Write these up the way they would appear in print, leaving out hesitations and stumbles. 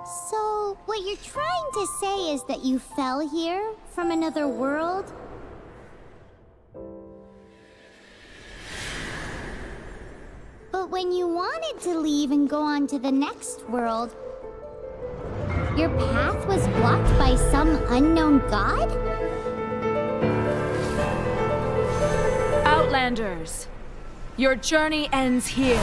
So, what you're trying to say is that you fell here from another world? But when you wanted to leave and go on to the next world, your path was blocked by some unknown god? Outlanders, your journey ends here.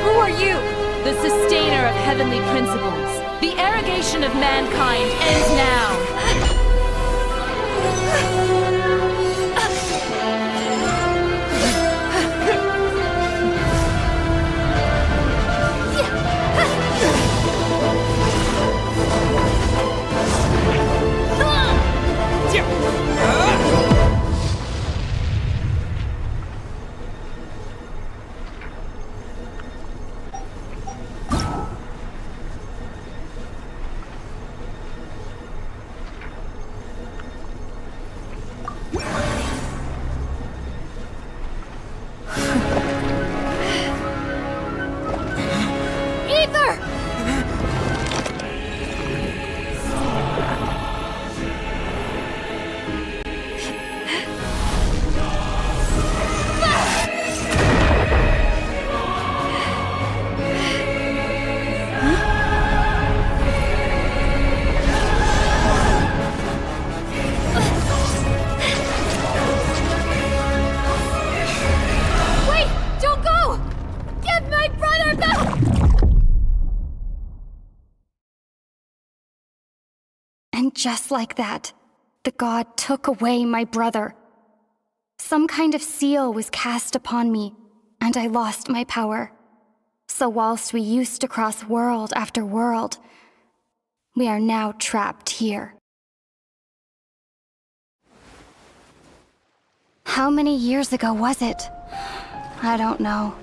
Who are you? The sustainer of heavenly principles. The arrogation of mankind ends now. And just like that, the god took away my brother. Some kind of seal was cast upon me, and I lost my power. So whilst we used to cross world after world, we are now trapped here. How many years ago was it? I don't know.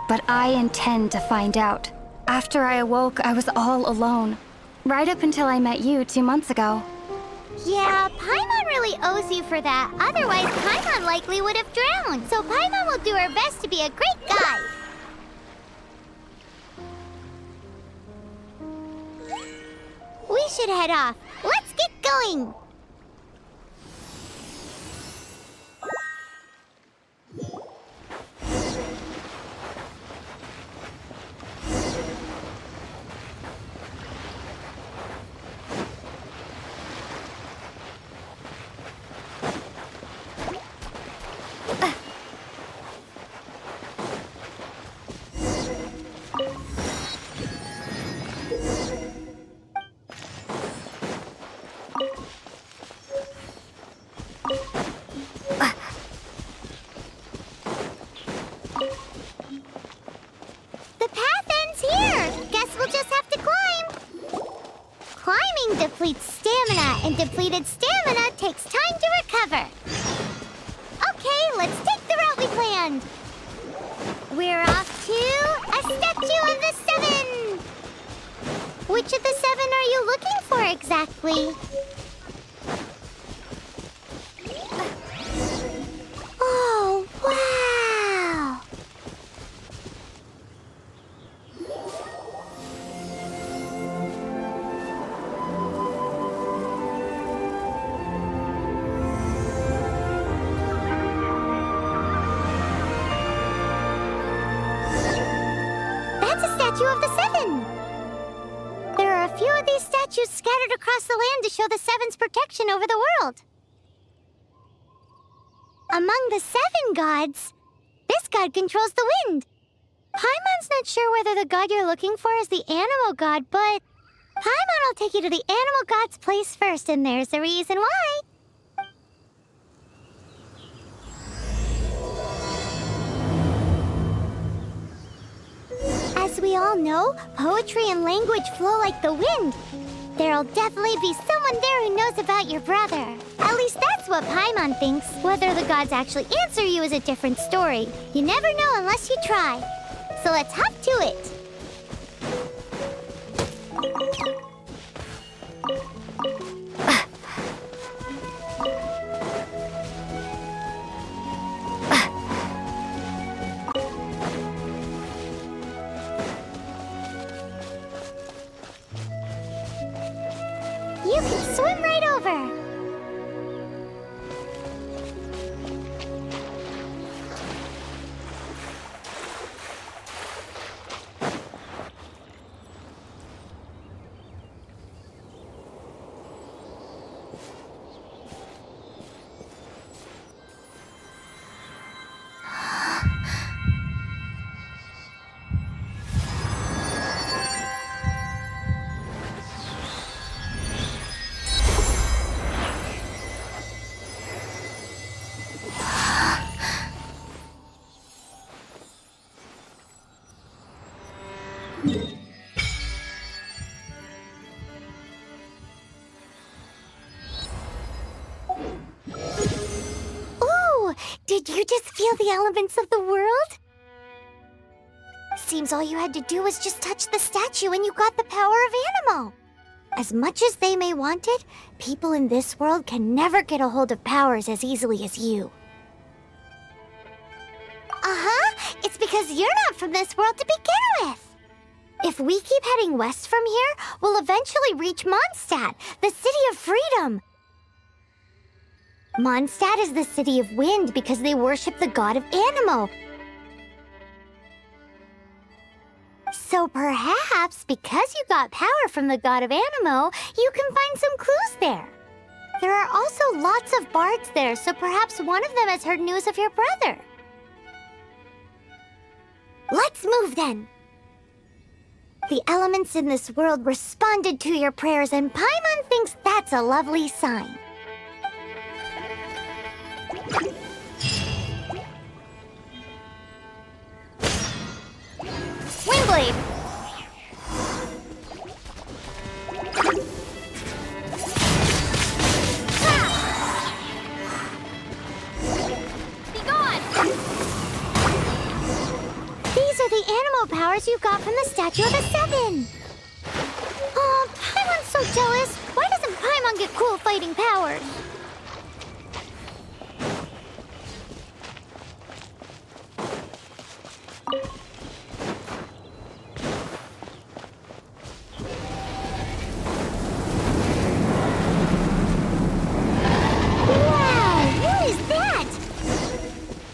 But I intend to find out. After I awoke, I was all alone. Right up until I met you 2 months ago. Yeah, Paimon really owes you for that. Otherwise, Paimon likely would have drowned. So Paimon will do her best to be a great guide. We should head off. Let's get going. Depletes stamina, and depleted stamina takes time to recover. Okay, let's take the route we planned. We're off to a Statue of the Seven. Which of the 7 are you looking for exactly? Oh, wow! Of the 7. There are a few of these statues scattered across the land to show the 7's protection over the world. Among the 7 gods, this god controls the wind. Paimon's not sure whether the god you're looking for is the animal god, but Paimon will take you to the animal god's place first, and there's the reason why. As we all know, poetry and language flow like the wind. There'll definitely be someone there who knows about your brother. At least that's what Paimon thinks. Whether the gods actually answer you is a different story. You never know unless you try. So let's hop to it. Ooh, did you just feel the elements of the world? Seems all you had to do was just touch the statue and you got the power of Animo. As much as they may want it, people in this world can never get a hold of powers as easily as you. Uh-huh, it's because you're not from this world to begin with. If we keep heading west from here, we'll eventually reach Monstadt, the city of freedom. Monstadt is the city of wind because they worship the god of Animo. So perhaps, because you got power from the god of Animo, you can find some clues there. There are also lots of bards there, so perhaps one of them has heard news of your brother. Let's move then. The elements in this world responded to your prayers, and Paimon thinks that's a lovely sign. Wingblade! Be gone! These are the Animo powers you got from the Statue of the Seven. Oh, Paimon's so jealous. Why doesn't Paimon get cool fighting powers?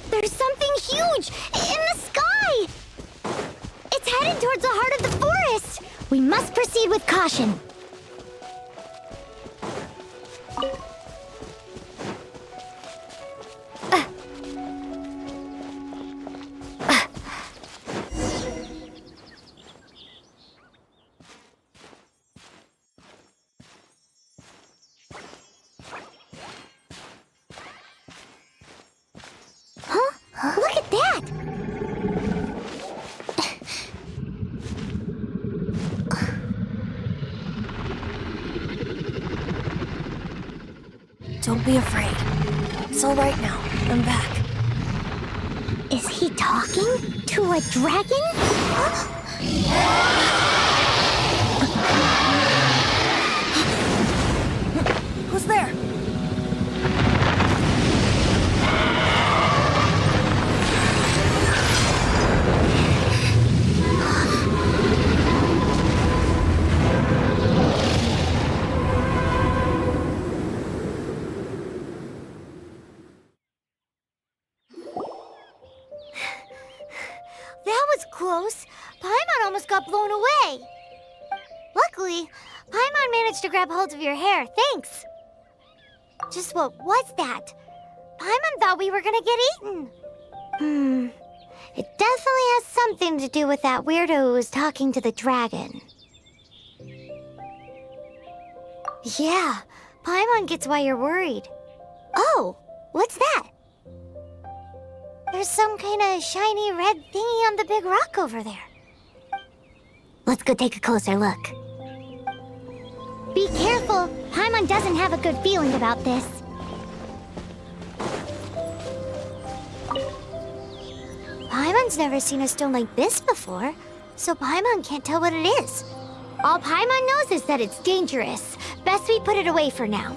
There's something huge in the sky! It's headed towards the heart of the forest! We must proceed with caution. Look at that! Don't be afraid. It's all right now. I'm back. Is he talking to a dragon? Who's there? That was close. Paimon almost got blown away. Luckily, Paimon managed to grab hold of your hair. Thanks. Just what was that? Paimon thought we were gonna get eaten. It definitely has something to do with that weirdo who was talking to the dragon. Yeah, Paimon gets why you're worried. Oh, what's that? There's some kind of shiny red thingy on the big rock over there. Let's go take a closer look. Be careful! Paimon doesn't have a good feeling about this. Paimon's never seen a stone like this before, so Paimon can't tell what it is. All Paimon knows is that it's dangerous. Best we put it away for now.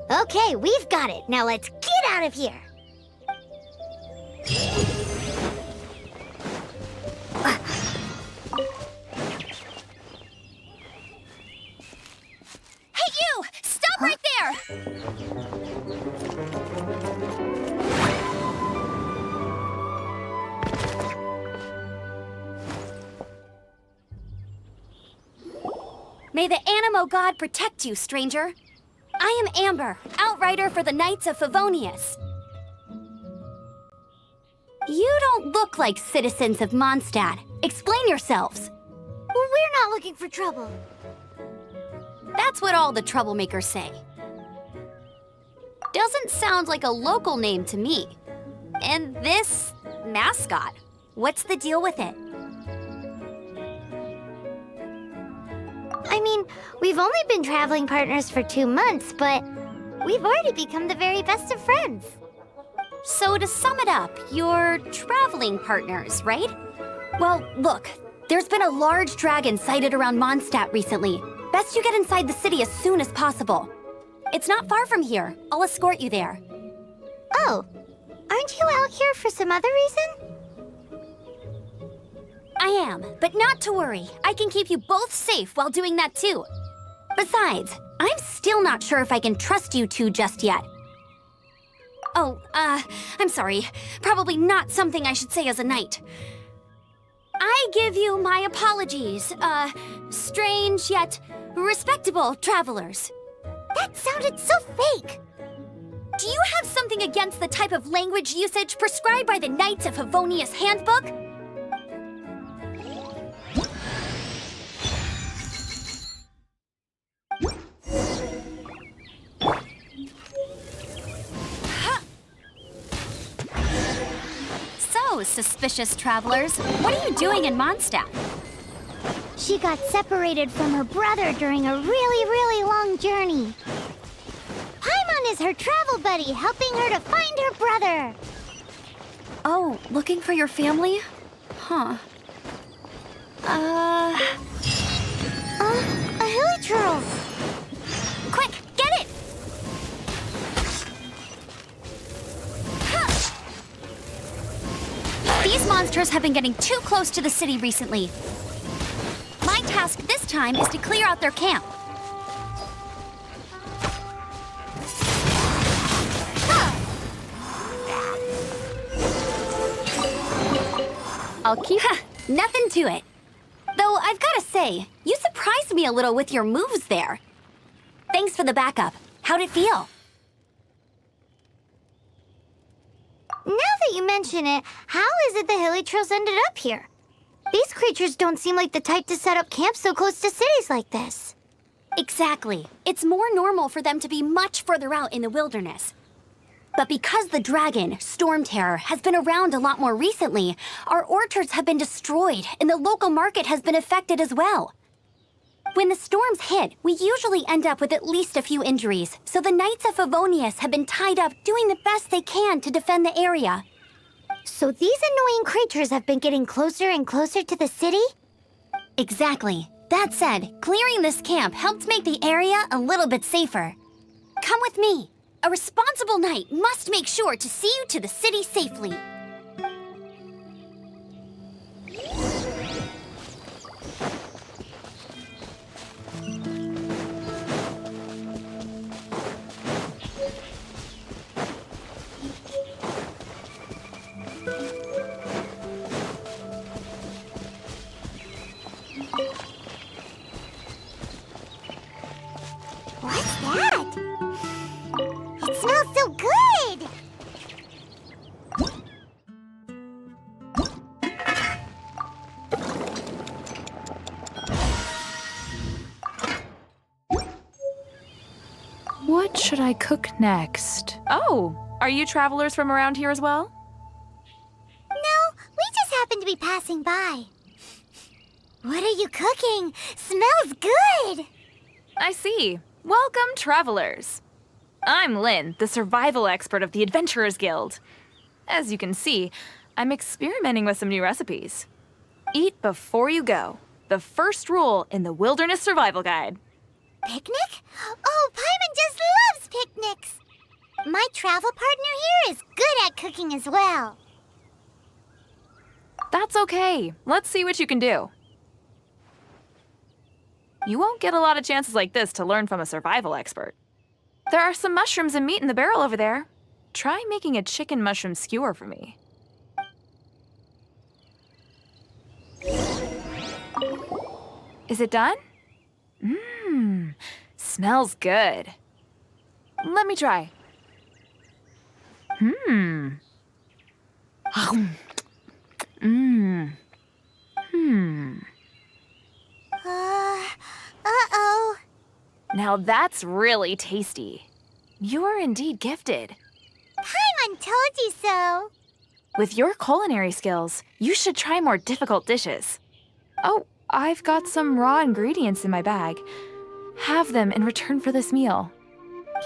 Okay, we've got it. Now let's get out of here. Hey, you! Stop right there! May the Animo God protect you, stranger. I am Amber, outrider for the Knights of Favonius. You don't look like citizens of Monstadt. Explain yourselves. We're not looking for trouble. That's what all the troublemakers say. Doesn't sound like a local name to me. And this mascot, what's the deal with it? I mean, we've only been traveling partners for 2 months, but we've already become the very best of friends. So to sum it up, you're traveling partners, right? Well, look, there's been a large dragon sighted around Monstadt recently. Best you get inside the city as soon as possible. It's not far from here. I'll escort you there. Oh, aren't you out here for some other reason? I am, but not to worry. I can keep you both safe while doing that too. Besides, I'm still not sure if I can trust you two just yet. Oh, I'm sorry. Probably not something I should say as a knight. I give you my apologies, strange yet respectable travelers. That sounded so fake. Do you have something against the type of language usage prescribed by the Knights of Favonius Handbook? So, suspicious travelers, what are you doing in Monstadt? She got separated from her brother during a really long journey. Paimon is her travel buddy, helping her to find her brother. Oh, looking for your family? Huh. A hilichurl. Quick, get it! These monsters have been getting too close to the city recently. My task this time is to clear out their camp. I'll keep... Nothing to it. Though I've gotta say, you surprised me a little with your moves there. Thanks for the backup. How'd it feel? Now that you mention it, how is it the hilichurls ended up here? These creatures don't seem like the type to set up camp so close to cities like this. Exactly. It's more normal for them to be much further out in the wilderness. But because the dragon, Storm Terror, has been around a lot more recently, our orchards have been destroyed and the local market has been affected as well. When the storms hit, we usually end up with at least a few injuries, so the Knights of Favonius have been tied up doing the best they can to defend the area. So these annoying creatures have been getting closer and closer to the city? Exactly. That said, clearing this camp helped make the area a little bit safer. Come with me. A responsible knight must make sure to see you to the city safely. What's that? It smells so good! What should I cook next? Oh, are you travelers from around here as well? No, we just happened to be passing by. What are you cooking? Smells good! I see. Welcome, travelers. I'm Lynn, the survival expert of the Adventurers Guild. As you can see, I'm experimenting with some new recipes. Eat before you go. The first rule in the Wilderness Survival Guide. Picnic? Oh, Paimon just loves picnics! My travel partner here is good at cooking as well. That's okay. Let's see what you can do. You won't get a lot of chances like this to learn from a survival expert. There are some mushrooms and meat in the barrel over there. Try making a chicken mushroom skewer for me. Is it done? Smells good. Let me try. Uh-oh. Now that's really tasty. You're indeed gifted. Paimon told you so. With your culinary skills, you should try more difficult dishes. Oh, I've got some raw ingredients in my bag. Have them in return for this meal.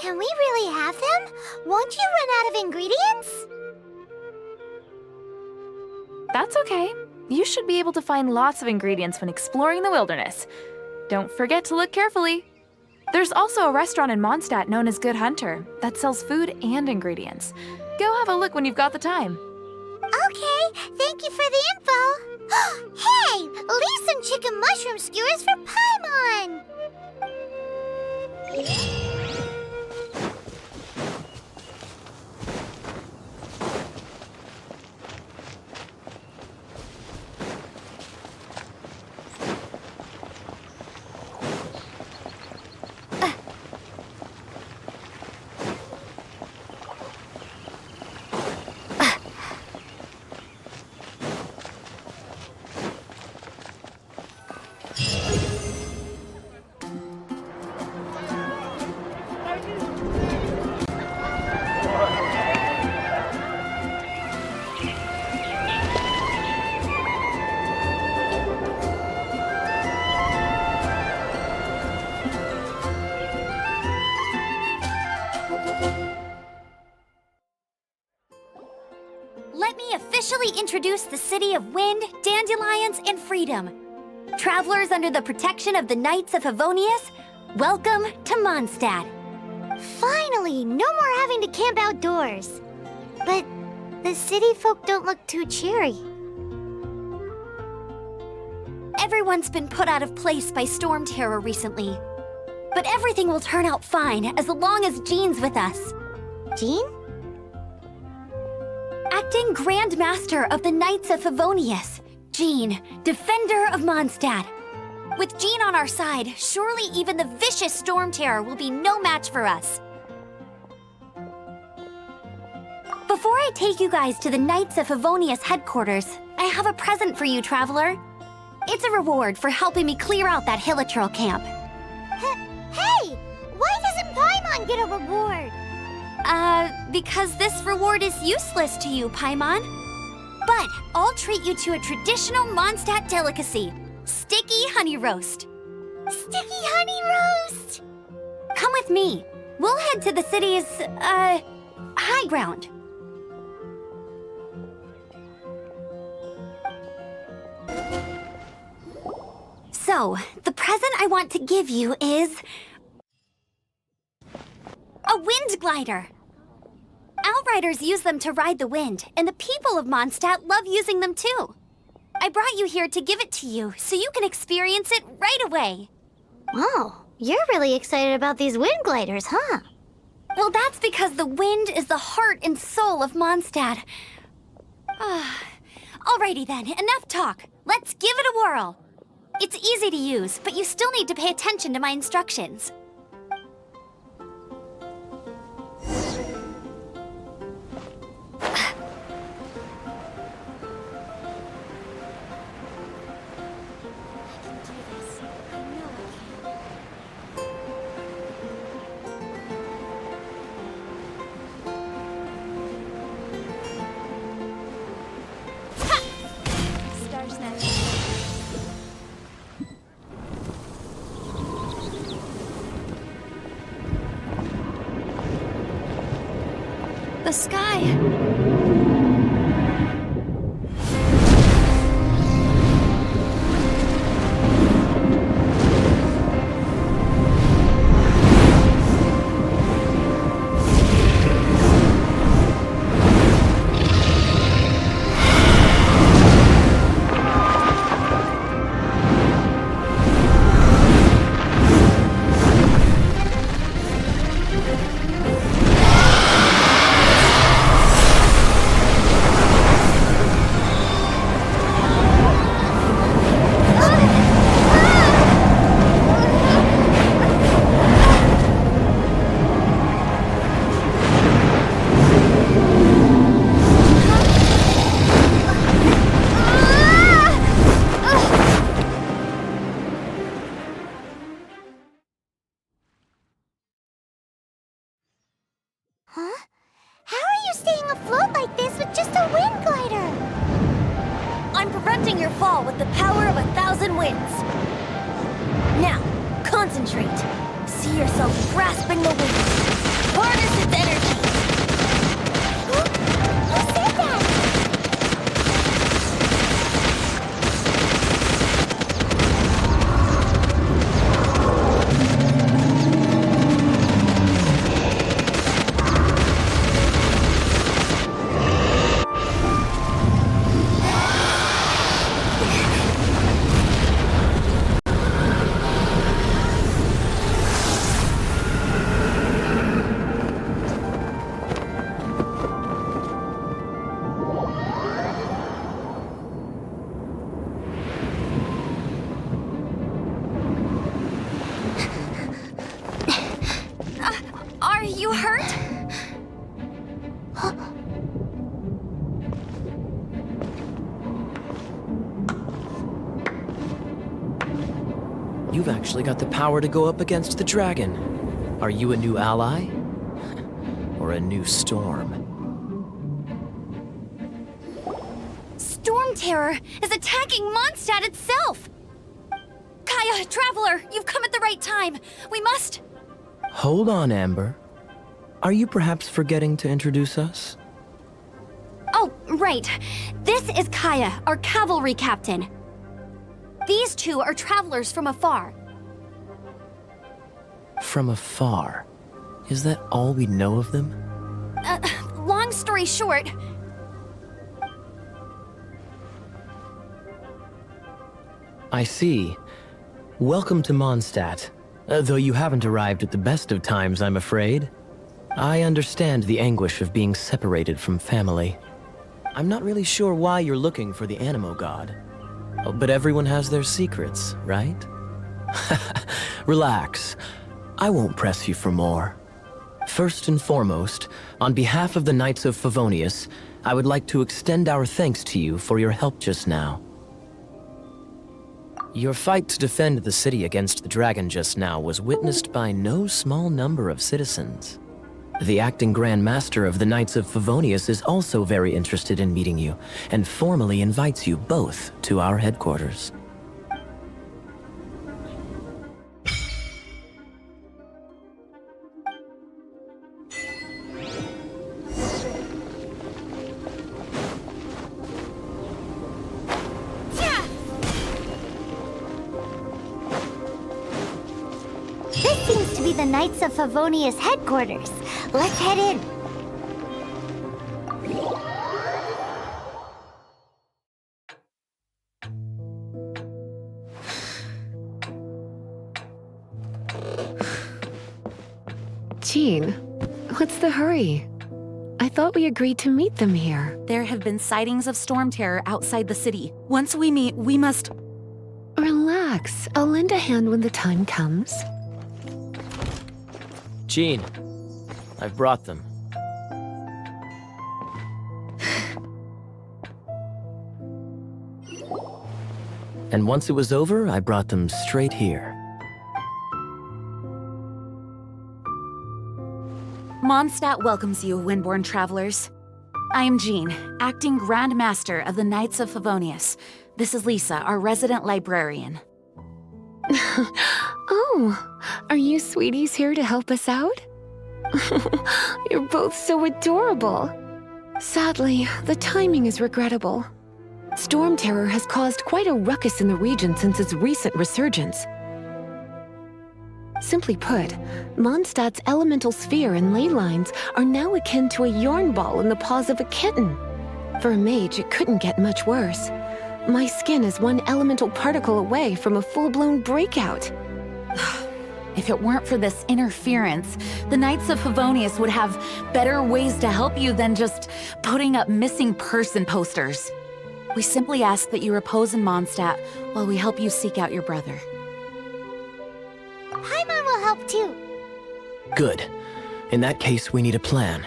Can we really have them? Won't you run out of ingredients? That's okay. You should be able to find lots of ingredients when exploring the wilderness. Don't forget to look carefully. There's also a restaurant in Monstadt known as Good Hunter that sells food and ingredients. Go have a look when you've got the time. Okay, thank you for the info. Hey, leave some chicken mushroom skewers for Paimon. Let me officially introduce the city of wind, dandelions, and freedom. Travelers under the protection of the Knights of Favonius, welcome to Monstadt. Finally, no more having to camp outdoors. But the city folk don't look too cheery. Everyone's been put out of place by storm terror recently. But everything will turn out fine as long as Jean's with us. Jean? Acting Grand Master of the Knights of Favonius, Jean, Defender of Monstadt. With Jean on our side, surely even the vicious storm terror will be no match for us. Before I take you guys to the Knights of Favonius headquarters, I have a present for you, Traveler. It's a reward for helping me clear out that Hilichurl camp. Hey! Why doesn't Paimon get a reward? Because this reward is useless to you, Paimon. But I'll treat you to a traditional Mondstadt delicacy, sticky honey roast. Sticky honey roast! Come with me. We'll head to the city's, high ground. So, the present I want to give you is a wind glider. Outriders use them to ride the wind, and the people of Mondstadt love using them too. I brought you here to give it to you, so you can experience it right away. Oh, you're really excited about these wind gliders, huh? Well, that's because the wind is the heart and soul of Mondstadt. Alrighty then, enough talk. Let's give it a whirl. It's easy to use, but you still need to pay attention to my instructions. The sky. Huh? How are you staying afloat like this with just a wind glider? I'm preventing your fall with the power of 1,000 winds. Now, concentrate. See yourself grasping the wind. Harness its energy. Who said that? Are you hurt? You've actually got the power to go up against the dragon. Are you a new ally? Or a new storm? Storm Terror is attacking Monstadt itself! Kaya, Traveler, you've come at the right time. We must... Hold on, Amber. Are you perhaps forgetting to introduce us? Oh, right. This is Kaya, our cavalry captain. These two are travelers from afar. From afar? Is that all we know of them? Long story short... I see. Welcome to Monstadt. Though you haven't arrived at the best of times, I'm afraid. I understand the anguish of being separated from family. I'm not really sure why you're looking for the Animo God. But everyone has their secrets, right? Relax. I won't press you for more. First and foremost, on behalf of the Knights of Favonius, I would like to extend our thanks to you for your help just now. Your fight to defend the city against the dragon just now was witnessed by no small number of citizens. The acting Grand Master of the Knights of Favonius is also very interested in meeting you, and formally invites you both to our headquarters. This seems to be the Knights of Favonius headquarters. Let's head in. Jean, what's the hurry? I thought we agreed to meet them here. There have been sightings of storm terror outside the city. Once we meet, we must... Relax. I'll lend a hand when the time comes. Jean, I've brought them. And once it was over, I brought them straight here. Monstadt welcomes you, Windborn travelers. I am Jean, acting Grand Master of the Knights of Favonius. This is Lisa, our resident librarian. Oh, are you sweeties here to help us out? You're both so adorable. Sadly, the timing is regrettable. Storm terror has caused quite a ruckus in the region since its recent resurgence. Simply put, Mondstadt's elemental sphere and ley lines are now akin to a yarn ball in the paws of a kitten. For a mage, it couldn't get much worse. My skin is one elemental particle away from a full-blown breakout. If it weren't for this interference, the Knights of Favonius would have better ways to help you than just putting up missing person posters. We simply ask that you repose in Mondstadt while we help you seek out your brother. Paimon will help too. Good. In that case, we need a plan.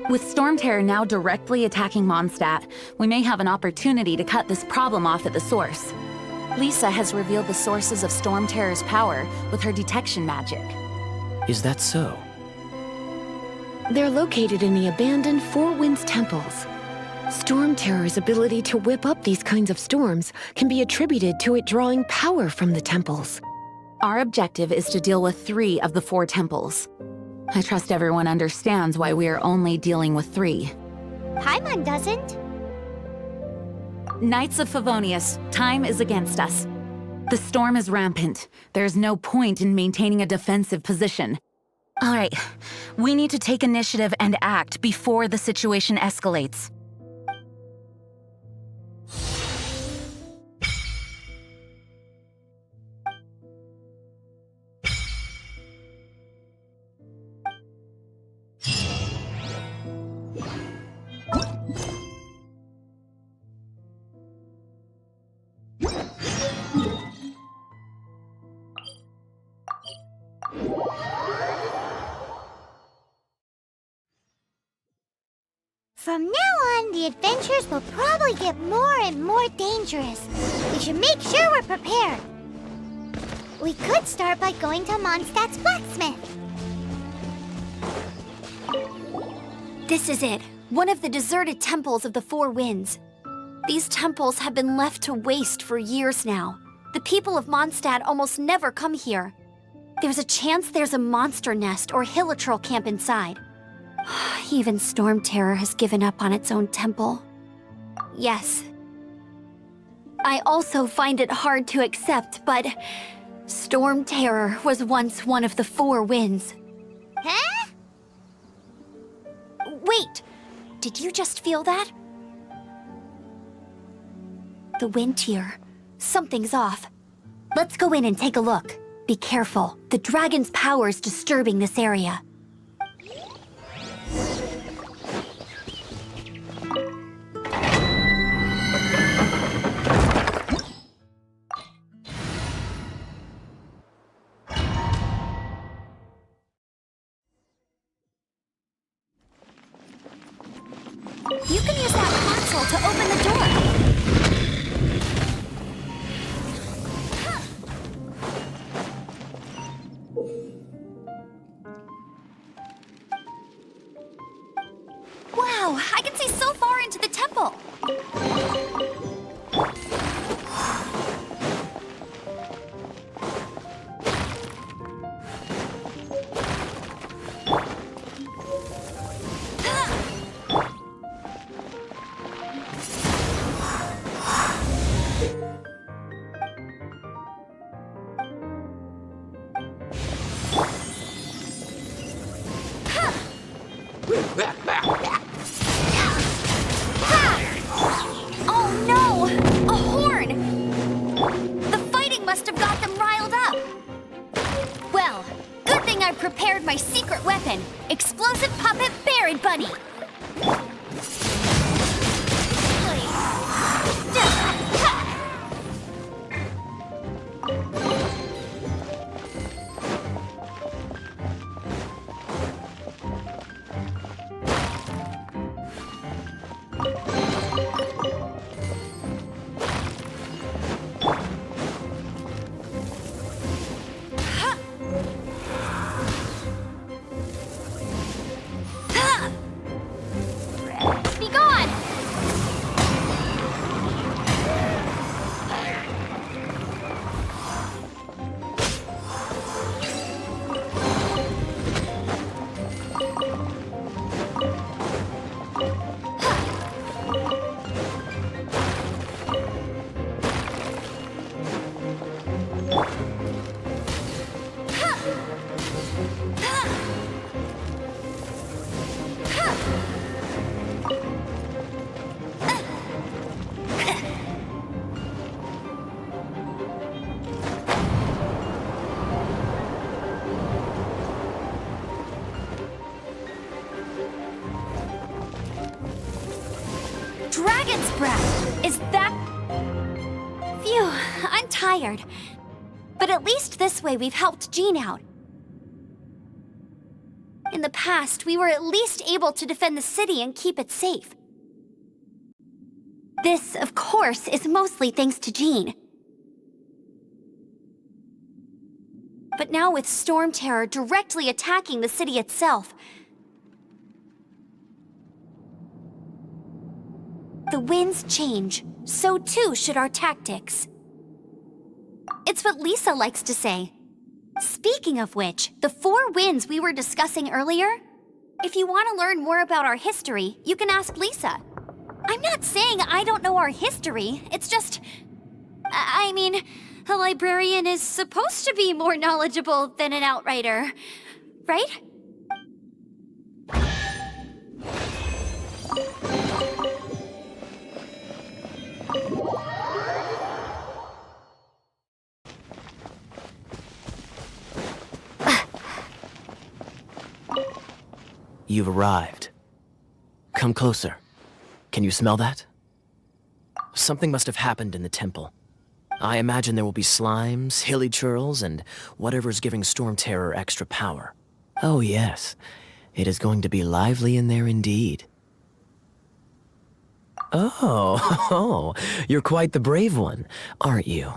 With Storm Terror now directly attacking Mondstadt, we may have an opportunity to cut this problem off at the source. Lisa has revealed the sources of Storm Terror's power with her detection magic. Is that so? They're located in the abandoned Four Winds temples. Storm Terror's ability to whip up these kinds of storms can be attributed to it drawing power from the temples. Our objective is to deal with 3 of the 4 temples. I trust everyone understands why we are only dealing with 3. Paimon doesn't. Knights of Favonius, time is against us. The storm is rampant. There's no point in maintaining a defensive position. All right, we need to take initiative and act before the situation escalates. From now on, the adventures will probably get more and more dangerous. We should make sure we're prepared. We could start by going to Mondstadt's blacksmith. This is it. One of the deserted temples of the Four Winds. These temples have been left to waste for years now. The people of Mondstadt almost never come here. There's a chance there's a monster nest or hilichurl camp inside. Even Storm Terror has given up on its own temple. Yes. I also find it hard to accept, but Storm Terror was once one of the Four Winds. Huh? Wait! Did you just feel that? The wind here. Something's off. Let's go in and take a look. Be careful. The dragon's power is disturbing this area. You can use that console to open the door. Wow, I can see so far into the temple. Oh no! A horn! The fighting must have got them riled up. Well, good thing I prepared my secret weapon, explosive puppet Buried Bunny. Be gone! Dragon's breath! Is that... Phew, I'm tired. But at least this way we've helped Jean out. In the past, we were at least able to defend the city and keep it safe. This, of course, is mostly thanks to Jean. But now with Storm Terror directly attacking the city itself, The winds change, so too should our tactics. It's what Lisa likes to say. Speaking of which, the 4 winds we were discussing earlier, if you want to learn more about our history, you can ask Lisa. I'm not saying I don't know our history, it's just... I mean, a librarian is supposed to be more knowledgeable than an outrider, right? You've arrived. Come closer. Can you smell that? Something must have happened in the temple. I imagine there will be slimes, hilly churls, and whatever's giving Storm Terror extra power. Oh yes, it is going to be lively in there indeed. Oh, you're quite the brave one, aren't you?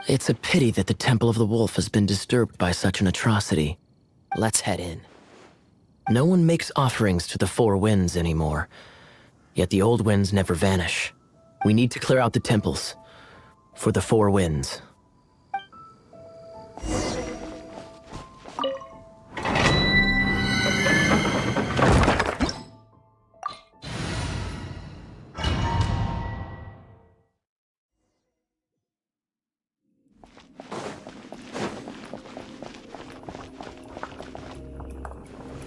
It's a pity that the Temple of the Wolf has been disturbed by such an atrocity. Let's head in. No one makes offerings to the 4 winds anymore. Yet the old winds never vanish. We need to clear out the temples. For the 4 winds.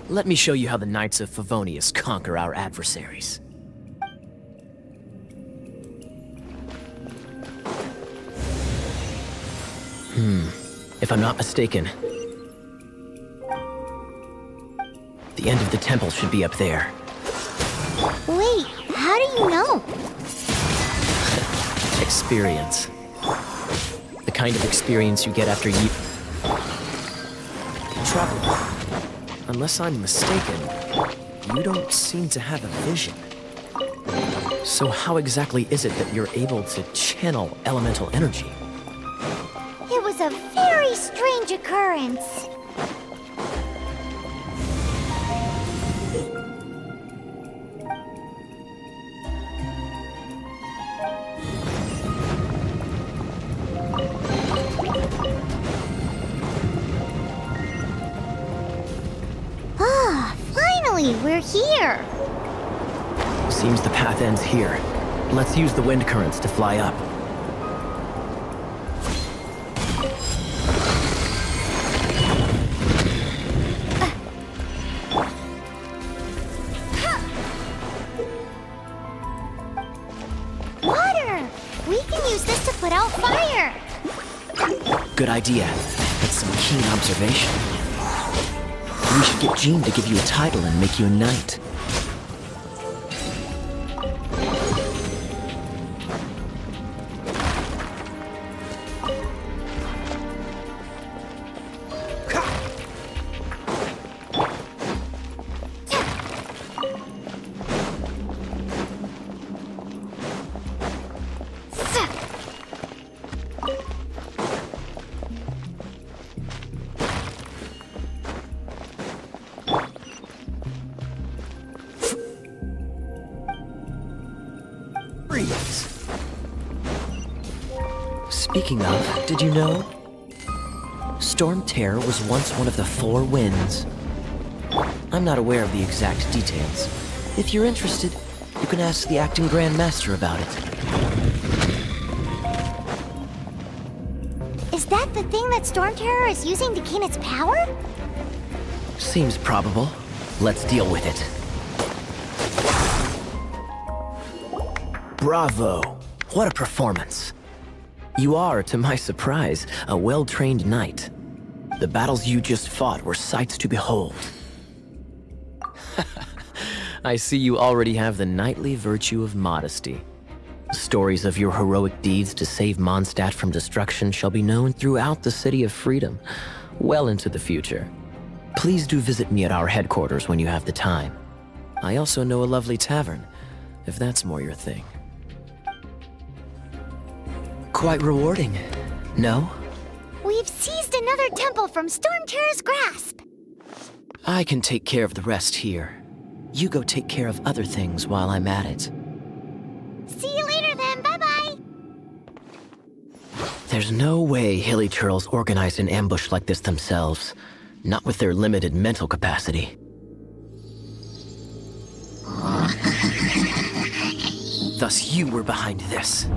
Let me show you how the Knights of Favonius conquer our adversaries. If I'm not mistaken, the end of the temple should be up there. Wait, how do you know? Experience. The kind of experience you get after you... Traveler, unless I'm mistaken, you don't seem to have a vision. So how exactly is it that you're able to channel elemental energy? It was a very strange occurrence. Ah, finally, we're here. Seems the path ends here. Let's use the wind currents to fly up. Water! We can use this to put out fire. Good idea. That's some keen observation. We should get Jean to give you a title and make you a knight. Speaking of, did you know? Storm Terror was once one of the 4 winds. I'm not aware of the exact details. If you're interested, you can ask the acting Grand Master about it. Is that the thing that Storm Terror is using to gain its power? Seems probable. Let's deal with it. Bravo! What a performance! You are, to my surprise, a well-trained knight. The battles you just fought were sights to behold. I see you already have the knightly virtue of modesty. Stories of your heroic deeds to save Monstadt from destruction shall be known throughout the City of Freedom, well into the future. Please do visit me at our headquarters when you have the time. I also know a lovely tavern, if that's more your thing. Quite rewarding, no? We've seized another temple from Storm Terror's grasp. I can take care of the rest here. You go take care of other things while I'm at it. There's no way hilly churls organized an ambush like this themselves. Not with their limited mental capacity. Thus you were behind this.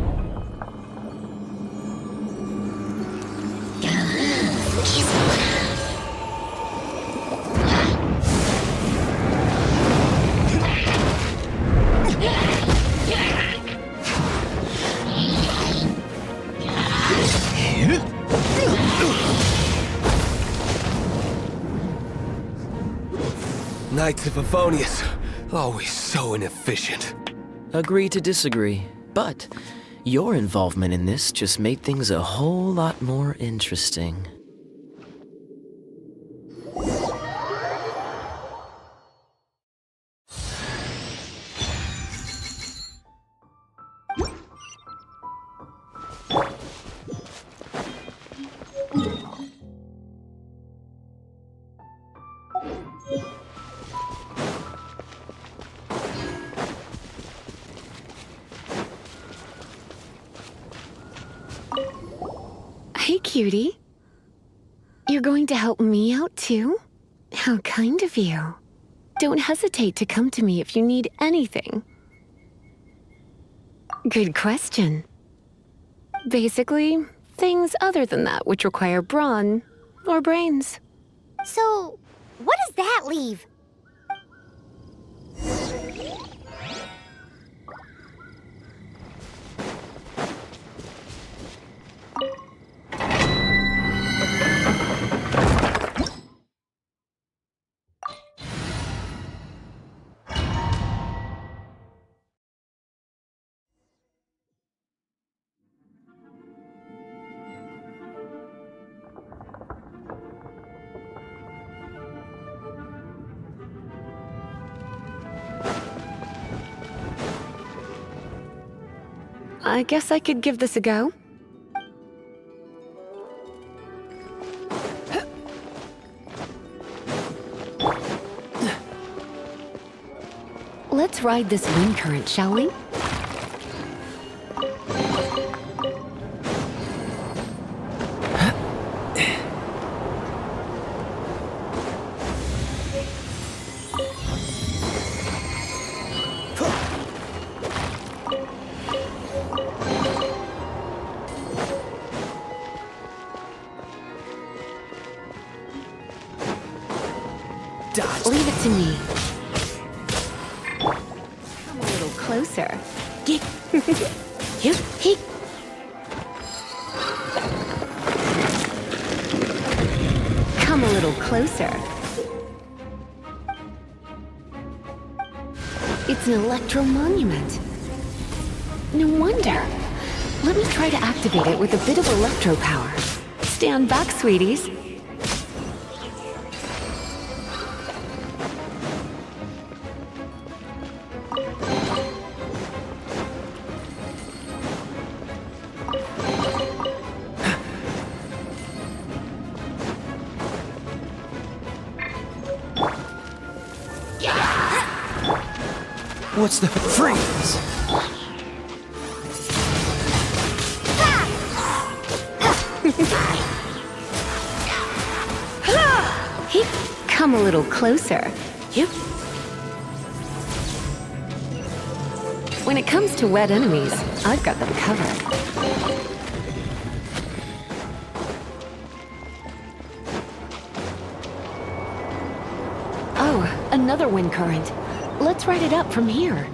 Knights of Favonius, always so inefficient. Agree to disagree, but your involvement in this just made things a whole lot more interesting. Hey, cutie. You're going to help me out, too? How kind of you. Don't hesitate to come to me if you need anything. Good question. Basically, things other than that which require brawn or brains. So, what does that leave? I guess I could give this a go. Let's ride this wind current, shall we? Leave it to me. Come a little closer. Come a little closer. It's an electro monument. No wonder. Let me try to activate it with a bit of electro power. Stand back, sweeties. What's the freeze? Come a little closer. When it comes to wet enemies, I've got them covered. Oh, another wind current. Let's ride it up from here.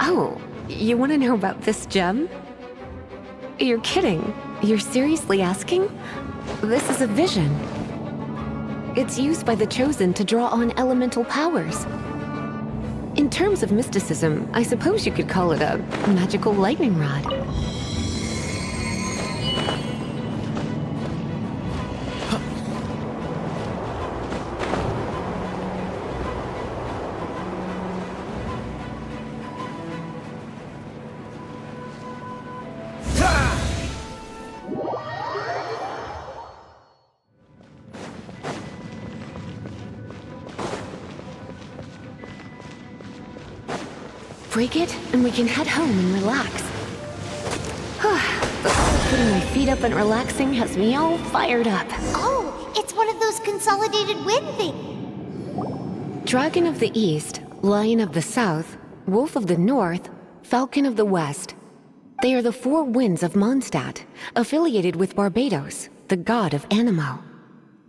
Oh, you want to know about this gem? You're kidding. You're seriously asking? This is a vision. It's used by the Chosen to draw on elemental powers. In terms of mysticism, I suppose you could call it a magical lightning rod. break it, and we can head home and relax. The thought of putting my feet up and relaxing has me all fired up. Oh, it's one of those consolidated wind things. Dragon of the East, Lion of the South, Wolf of the North, Falcon of the West. They are the four winds of Monstadt, affiliated with Barbados, the god of Anemo.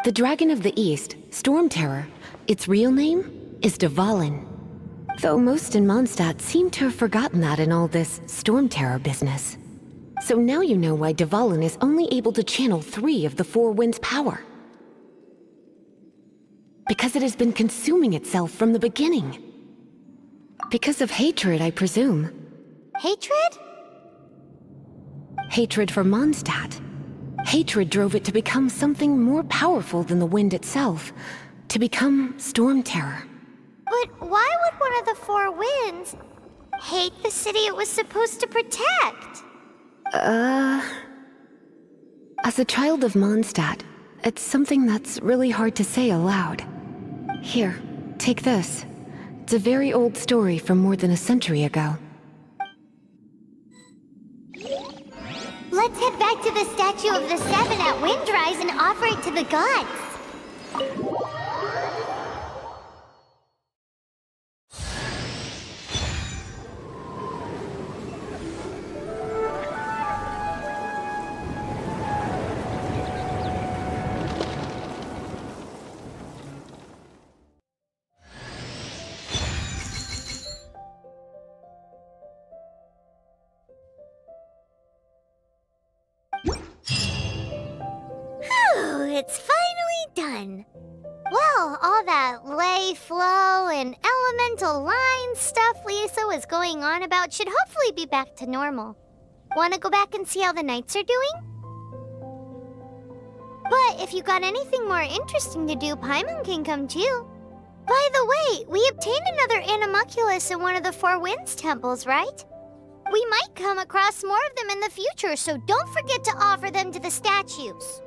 The Dragon of the East, Storm Terror, its real name is Dvalin. Though most in Mondstadt seem to have forgotten that in all this Storm Terror business. So now you know why Dvalin is only able to channel 3 of the four winds' power. Because it has been consuming itself from the beginning. Because of hatred, I presume. Hatred? Hatred for Mondstadt. Hatred drove it to become something more powerful than the wind itself. To become Storm Terror. But why would one of the four winds hate the city it was supposed to protect? As a child of Mondstadt, it's something that's really hard to say aloud. Here, take this. It's a very old story from more than a century ago. Let's head back to the Statue of the Seven at Windrise and offer it to the gods. It's finally done. Well, all that lay, flow, and elemental line stuff Lisa was going on about should hopefully be back to normal. Want to go back and see how the knights are doing? But if you got anything more interesting to do, Paimon can come too. By the way, we obtained another Animalculus in one of the Four Winds temples, right? We might come across more of them in the future, so don't forget to offer them to the statues.